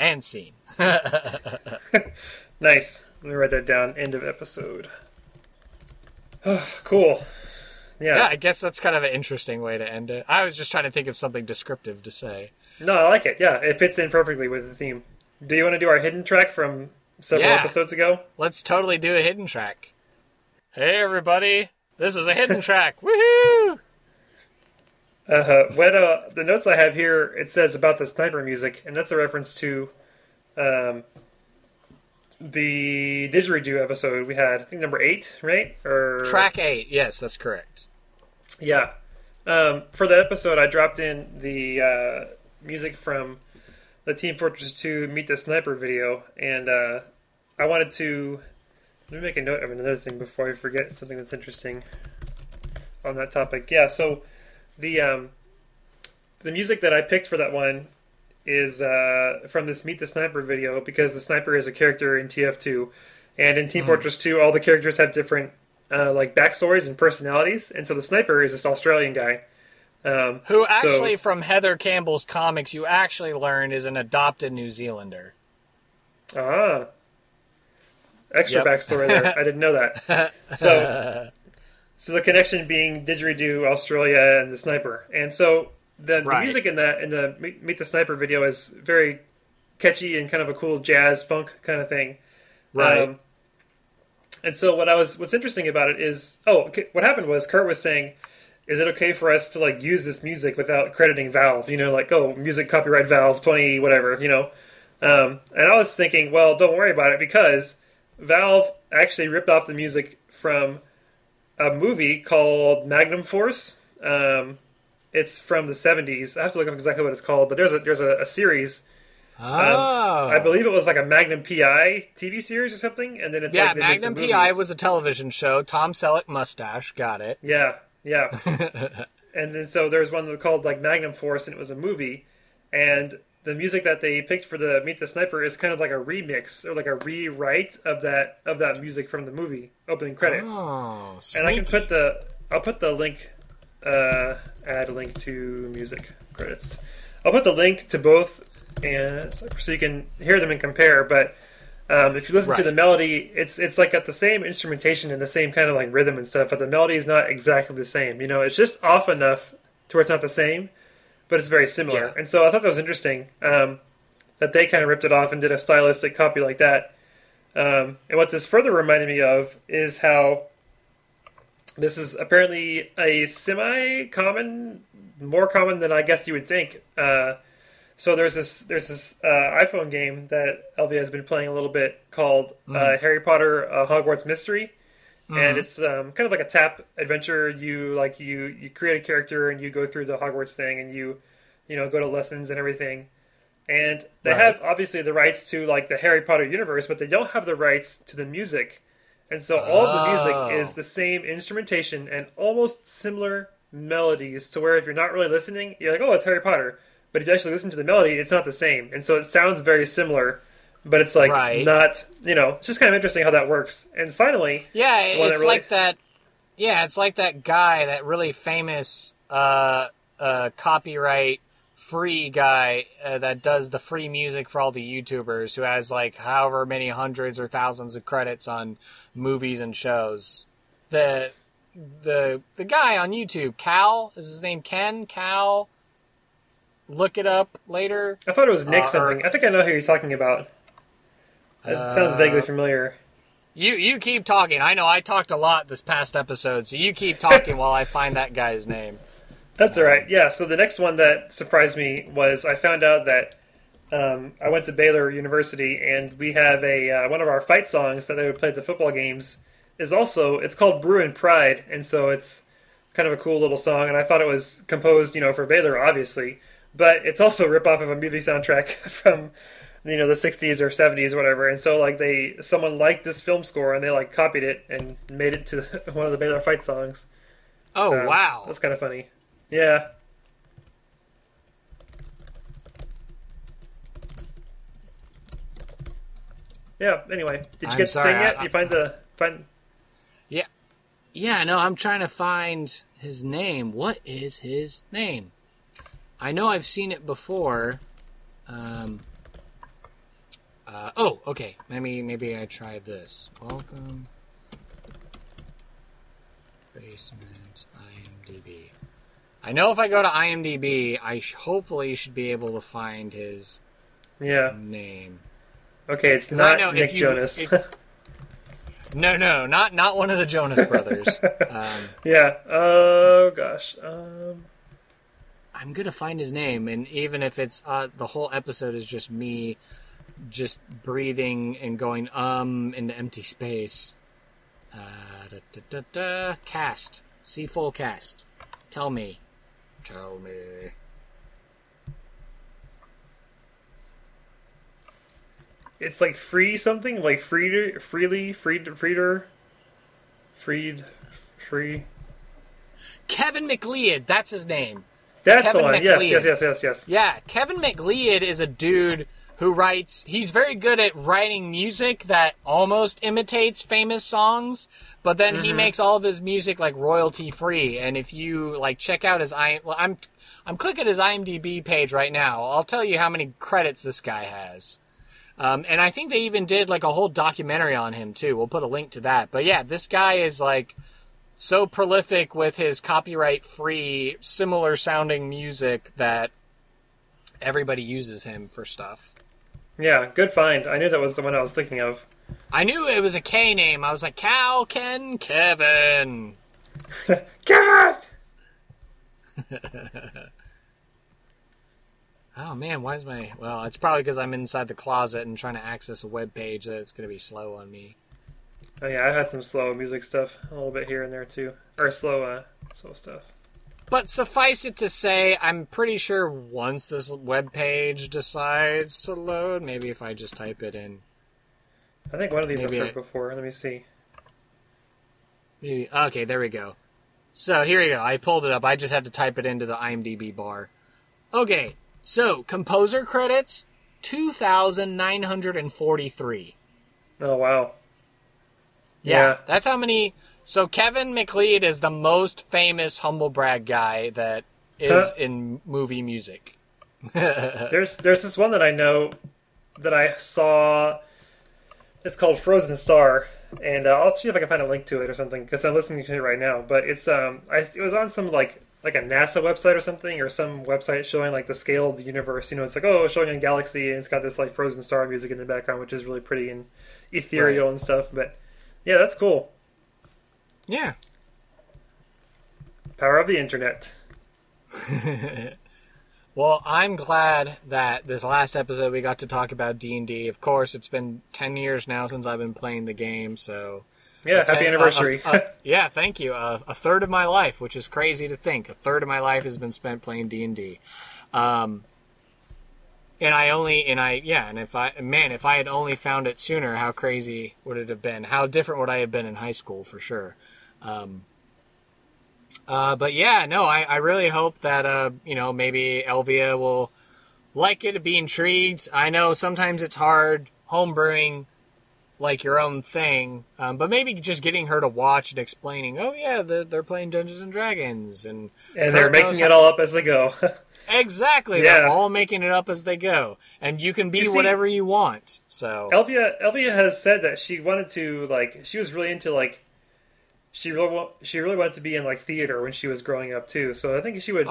And scene. Nice. Let me write that down. End of episode. Cool. Yeah, I guess that's kind of an interesting way to end it. I was just trying to think of something descriptive to say. No, I like it. Yeah, it fits in perfectly with the theme. Do you want to do our hidden track from several episodes ago? Let's totally do a hidden track. Hey, everybody. This is a hidden track. Woohoo! The notes I have here, it says about the sniper music, and that's a reference to the didgeridoo episode we had. I think number 8, right? Track 8. Yes, that's correct. Yeah. For that episode, I dropped in the music from the Team Fortress 2 Meet the Sniper video, and I wanted to... Let me make a note of another thing before I forget something that's interesting on that topic. Yeah, so the music that I picked for that one is from this Meet the Sniper video, because the sniper is a character in TF2, and in Team Fortress 2, all the characters have different backstories and personalities, and so the sniper is this Australian guy. Who actually, from Heather Campbell's comics, you actually learned is an adopted New Zealander. Ah. Extra backstory there. I didn't know that. So the connection being didgeridoo, Australia, and the sniper. And so the music in the Meet the Sniper video is very catchy and kind of a cool jazz funk kind of thing. Right. And so what's interesting about it is, what happened was Kurt was saying, is it okay for us to use this music without crediting Valve? Music copyright Valve 20 whatever, And I was thinking, well, don't worry about it, because Valve actually ripped off the music from a movie called Magnum Force. It's from the 70s. I have to look up exactly what it's called, but there's a series. I believe it was like a Magnum PI TV series or something, and then it's Magnum PI was a television show. Tom Selleck mustache, got it. Yeah. And then so there's one called Magnum Force, and it was a movie, and the music that they picked for the Meet the Sniper is kind of like a remix or like a rewrite of that music from the movie opening credits. Oh, and I can I'll put the link, add a link to music credits. I'll put the link to both, and so you can hear them and compare. But if you listen to the melody, it's got the same instrumentation and the same kind of rhythm and stuff, but the melody is not exactly the same. It's just off enough to where it's not the same, but it's very similar. And so I thought that was interesting, that they kind of ripped it off and did a stylistic copy like that. And what this further reminded me of is how this is apparently a semi-common, more common than I guess you would think. So there's this iPhone game that LV has been playing a little bit called Harry Potter Hogwarts Mystery. And it's kind of like a tap adventure. You create a character and you go through the Hogwarts thing, and you go to lessons and everything. And they have obviously the rights to the Harry Potter universe, but they don't have the rights to the music. And so all of the music is the same instrumentation and almost similar melodies, to where if you're not really listening, you're like, oh, it's Harry Potter. But if you actually listen to the melody, it's not the same. And so it sounds very similar. But it's not, it's just kind of interesting how that works. And finally, it's like that guy, that really famous copyright free guy that does the free music for all the YouTubers, who has however many hundreds or thousands of credits on movies and shows. The guy on YouTube, Cal, is his name Ken? Cal? Look it up later. I thought it was Nick something. I think I know who you're talking about. It sounds vaguely familiar. You keep talking. I know I talked a lot this past episode, so you keep talking while I find that guy's name. That's all right. Yeah, so the next one that surprised me was I found out that I went to Baylor University, and we have one of our fight songs that they would play at the football games it's called Bruin Pride, and so it's kind of a cool little song, and I thought it was composed, for Baylor, obviously, but it's also a rip-off of a movie soundtrack from the 60s or 70s or whatever. And so someone liked this film score, and they copied it and made it to one of the Baylor fight songs. Oh, wow. That's kind of funny. Yeah. Yeah, anyway. Did you get the thing yet? You find Yeah, no, I'm trying to find his name. What is his name? I know I've seen it before. Okay. Maybe I tried this. Welcome. Basement IMDb. I know if I go to IMDb, I hopefully should be able to find his name. Okay, it's not Nick Jonas. No, not one of the Jonas Brothers. Yeah. Oh gosh. I'm gonna find his name, and even if it's the whole episode is just me, just breathing and going into empty space. Cast. See full cast. Tell me. It's like free something, like free. Kevin McLeod, that's his name. That's Kevin the one. McLeod. Yes. Yeah, Kevin McLeod is a dude who writes. He's very good at writing music that almost imitates famous songs, but then he makes all of his music like royalty free. And if you like check out his I'm clicking his IMDb page right now. I'll tell you how many credits this guy has. And I think they even did like a whole documentary on him too. We'll put a link to that. But yeah, this guy is like so prolific with his copyright-free, similar-sounding music that everybody uses him for stuff. Yeah, good find. I knew that was the one I was thinking of. I knew it was a K name. I was like, Kevin. Kevin! Oh, man, why is my... Well, it's probably because I'm inside the closet and trying to access a web page that it's going to be slow on me. Oh yeah, I've had some slow music stuff a little bit here and there too, or slow stuff. But suffice it to say, I'm pretty sure once this web page decides to load, maybe if I just type it in. I think one of these I've heard before. Let me see. Maybe okay, there we go. So here we go. I pulled it up. I just had to type it into the IMDb bar. Okay, so composer credits 2,943. Oh wow. Yeah, that's how many... So Kevin McLeod is the most famous humble brag guy that is in movie music. There's this one that I know that I saw. It's called Frozen Star, and I'll see if I can find a link to it or something because I'm listening to it right now. But it's it was on some like a NASA website or something, or some website showing like the scale of the universe. You know, it's like showing a galaxy, and it's got this like Frozen Star music in the background, which is really pretty and ethereal and stuff. But yeah, that's cool. Yeah. Power of the internet. Well, I'm glad that this last episode we got to talk about D&D. Of course, it's been 10 years now since I've been playing the game, so... Yeah, happy anniversary. Yeah, thank you. A third of my life, which is crazy to think. A third of my life has been spent playing D&D. And if I had only found it sooner, how crazy would it have been? How different would I have been in high school, for sure. But yeah, no, I really hope that, maybe Elvia will like it, be intrigued. I know sometimes it's hard homebrewing like your own thing, but maybe just getting her to watch and explaining, oh yeah, they're playing Dungeons and Dragons, and they're making it all up as they go. Exactly, yeah. They're all making it up as they go, and you can be whatever you want. So Elvia has said that she wanted to she was really into she really wanted to be in theater when she was growing up too. So I think she would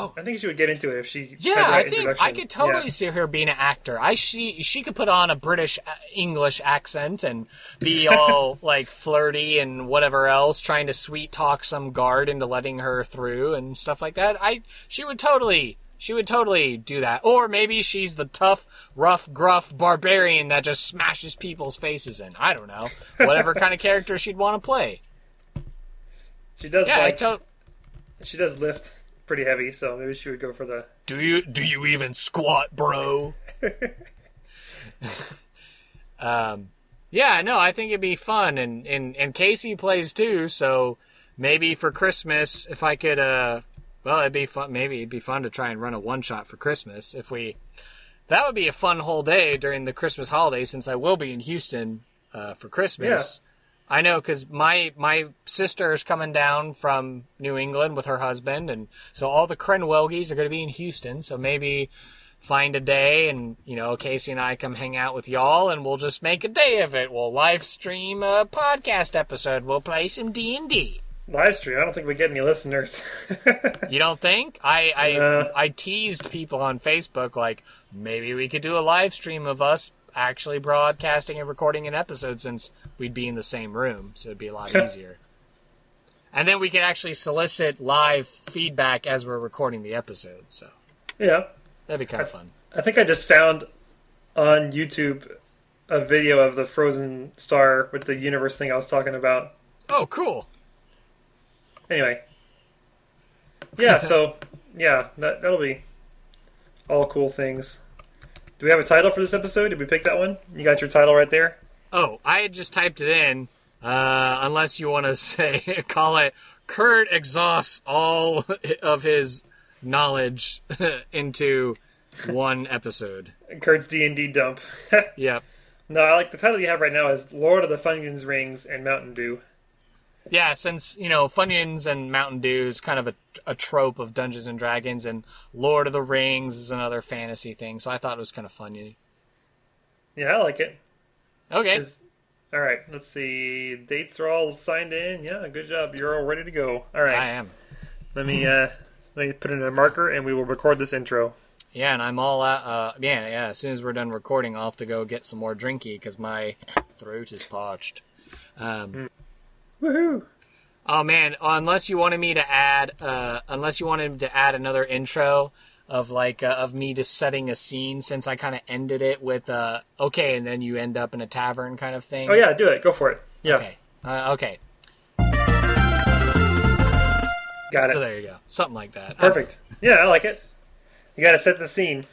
get into it if she I think I could totally see her being an actor. She could put on a British English accent and be all flirty and whatever else, trying to sweet talk some guard into letting her through and stuff like that. She would totally do that. Or maybe she's the tough, rough, gruff barbarian that just smashes people's faces in. I don't know. Whatever kind of character she'd want to play. She does she does lift pretty heavy, so maybe she would go for the... Do you even squat, bro? I think it'd be fun, and Casey plays too, so maybe for Christmas, if I could, it'd be fun. Maybe it'd be fun to try and run a one-shot for Christmas. That would be a fun whole day during the Christmas holiday, since I will be in Houston for Christmas. Yeah. I know, because my sister is coming down from New England with her husband, and so all the Crenwelgies are going to be in Houston, so maybe find a day and, Casey and I come hang out with y'all and we'll just make a day of it. We'll live stream a podcast episode. We'll play some D&D. Live stream? I don't think we get any listeners. You don't think? I teased people on Facebook like, maybe we could do a live stream of us actually broadcasting and recording an episode since we'd be in the same room, so it'd be a lot easier. And then we could actually solicit live feedback as we're recording the episode, so. Yeah. That'd be kind of fun. I think I just found on YouTube a video of the frozen star with the universe thing I was talking about. Oh, cool. Anyway. Yeah, so, that'll be all cool things. Do we have a title for this episode? Did we pick that one? You got your title right there? Oh, I had just typed it in. Unless you want to call it Kurt exhausts all of his knowledge into one episode. Kurt's D&D dump. Yep. No, I like the title you have right now is Lord of the Funyuns Rings and Mountain Dew. Yeah, since, Funyuns and Mountain Dew is kind of a trope of Dungeons and Dragons, and Lord of the Rings is another fantasy thing, so I thought it was kind of funny. Yeah, I like it. Okay. All right, let's see. Dates are all signed in. Yeah, good job. You're all ready to go. All right. I am. Let me put in a marker, and we will record this intro. Yeah, and I'm all out. As soon as we're done recording, I'll have to go get some more drinky because my throat is parched. Woohoo! Oh man! Unless you wanted me to add another intro of me just setting a scene, since I kind of ended it with okay, and then you end up in a tavern kind of thing. Oh yeah, do it. Go for it. Yeah. Okay. Okay. Got it. So there you go. Something like that. Perfect. Yeah, I like it. You got to set the scene.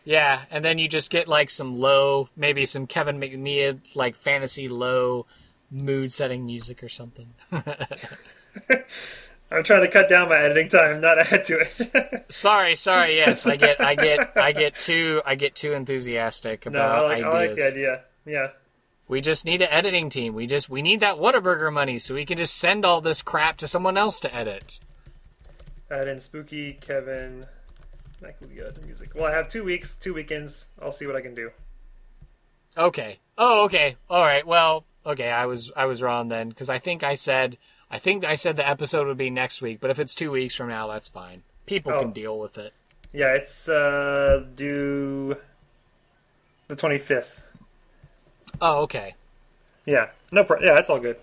Yeah, and then you just get maybe some Kevin McNeil fantasy low mood-setting music or something. I'm trying to cut down my editing time, not add to it. Sorry. Yes, I get too enthusiastic about ideas. I like the idea. Yeah. We just need an editing team. We need that Whataburger money so we can just send all this crap to someone else to edit. Add in Spooky Kevin. That could be the music. Well, I have 2 weeks, 2 weekends. I'll see what I can do. Okay. Oh, okay. All right. Well, okay. I was wrong then because I think I said the episode would be next week, but if it's 2 weeks from now, that's fine. People can deal with it. Yeah, it's due the 25th. Oh, okay. Yeah. Yeah, it's all good.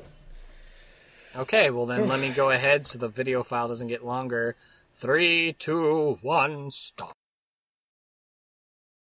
Okay, well then let me go ahead so the video file doesn't get longer. 3, 2, 1, stop.